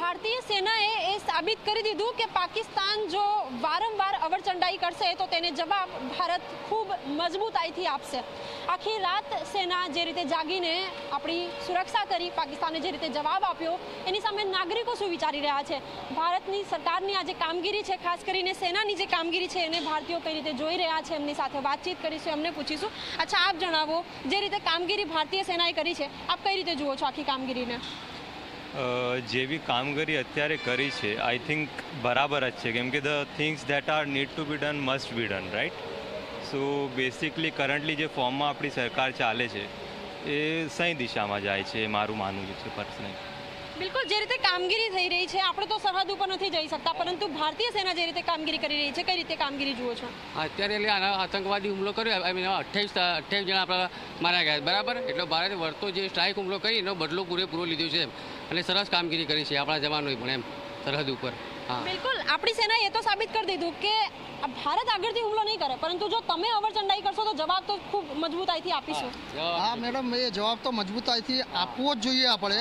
ભારતીય સેનાએ એ સાબિત કરી દીધું કે પાકિસ્તાન જો વારંવાર અવરચંડાઈ કરશે તો તેને જવાબ ભારત ખૂબ મજબૂતાઈથી આપશે। આખી રાત સેના જે રીતે જાગીને આપણી સુરક્ષા કરી, પાકિસ્તાને જે રીતે જવાબ આપ્યો, એની સામે નાગરિકો શું વિચારી રહ્યા છે? ભારતની સરકારની આ જે કામગીરી છે, ખાસ કરીને સેનાની જે કામગીરી છે, એને ભારતીયો કઈ રીતે જોઈ રહ્યા છે, એમની સાથે વાતચીત કરીશું, એમને પૂછીશું। અચ્છા, આપ જણાવો, જે રીતે કામગીરી ભારતીય સેનાએ કરી છે, આપ કઈ રીતે જુઓ છો આખી કામગીરીને? જેવી કામગીરી અત્યારે કરી છે, આઈ થિંક બરાબર જ છે, કેમ કે the things that are need to B done must be done, right? So basically currently જે ફોર્મમાં આપણી સરકાર ચાલે છે એ સહી દિશામાં જાય છે, મારું માનવું છે પર્સનલી। બિલકુલ, જે રીતે કામગીરી થઈ રહી છે, આપણે તો સરહદ ઉપર નથી જઈ શકતા, પરંતુ ભારતીય સેના જે રીતે કામગીરી કરી રહી છે, કઈ રીતે કામગીરી જુઓ છો? અત્યારે એટલે આતંકવાદી હુમલો કર્યો, 28 જણા આપણા માર્યા ગયા, બરાબર? એટલે ભારતે વળતો જે સ્ટ્રાઇક હુમલો કરી એનો બદલો પૂરેપૂરો લીધો છે અને સરસ કામગીરી કરી છે આપણા જવાનોએ પણ એમ સરહદ ઉપર। હા, બિલકુલ, આપણી સેનાએ એ તો સાબિત કરી દીધું કે ભારત આગળથી હુમલો નહીં કરે, પરંતુ જો તમે અવરચંડાઈ કરશો તો જવાબ તો ખૂબ મજબૂતાઈથી આપીશું। હા મેડમ, એ જવાબ તો મજબૂતાઈથી આપવો જ જોઈએ આપણે,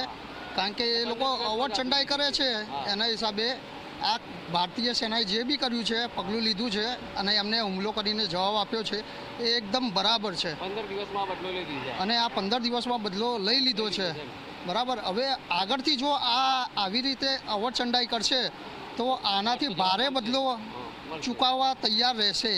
કારણ કે એ લોકો અવરચંડાઈ કરે છે એના હિસાબે આ ભારતીય સેનાએ જે બી કર્યું છે, પગલું લીધું છે અને એમને હુમલો કરીને જવાબ આપ્યો છે, એ એકદમ બરાબર છે 15 દિવસમાં બદલો લઈ લીધો અને આ 15 દિવસમાં બદલો લઈ લીધો છે, બરાબર। હવે આગળથી જો આ આવી રીતે અવરચંડાઈ કરશે તો આનાથી ભારે બદલો ચૂકવવા તૈયાર રહેશે।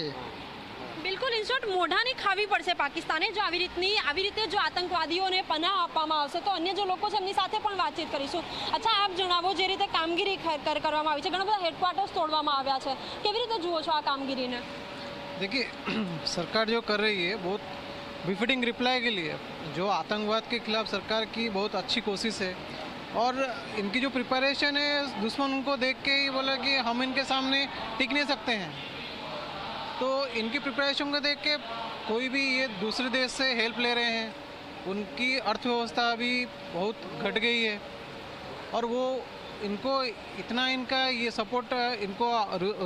બિલકુલ, ઇન શોર્ટ મોઢાની ખાવી પડશે પાકિસ્તાને જો આવી રીતે જો આતંકવાદીઓને પનાહ આપવામાં આવશે તો અન્ય જે લોકો છે એમની સાથે પણ વાતચીત કરીશું। અચ્છા, આપ જણાવો, જે રીતે કામગીરી કરવામાં આવી છે, ઘણા બધા હેડક્વાર્ટર્સ તોડવામાં આવ્યા છે, કેવી રીતે જુઓ છો આ કામગીરીને? देखिए, सरकार जो कर रही है बहुत बिफिटिंग रिप्लाई के लिए, जो आतंकवाद के खिलाफ सरकार की बहुत अच्छी कोशिश है और इनकी जो प्रिपरेशन है, दुश्मन उनको देख के ही बोला कि हम इनके सामने टिक नहीं सकते हैं, तो इनकी प्रिपरेशन को देख के कोई भी ये दूसरे देश से हेल्प ले रहे हैं, उनकी अर्थव्यवस्था अभी बहुत घट गई है और वो इनको इतना इनका ये सपोर्ट, इनको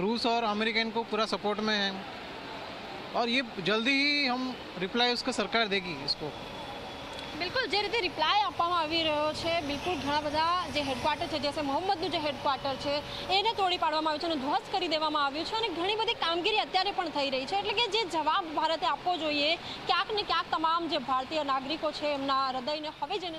रूस और अमेरिका इनको पूरा सपोर्ट में है और ये जल्दी ही हम रिप्लाई उसका सरकार देगी इसको। બિલકુલ, જે રીતે રિપ્લાય આપવામાં આવી રહ્યો છે, બિલકુલ ઘણા બધા જે હેડક્વાર્ટર છે, જેસે મોહમ્મદનું જે હેડક્વાર્ટર છે એને તોડી પાડવામાં આવ્યું છે અને ધ્વસ્ત કરી દેવામાં આવ્યું છે અને ઘણી બધી કામગીરી અત્યારે પણ થઈ રહી છે, એટલે કે જે જવાબ ભારતે આપવો જોઈએ, ક્યાંક ને ક્યાંક તમામ જે ભારતીય નાગરિકો છે એમના હૃદયને હવે જેને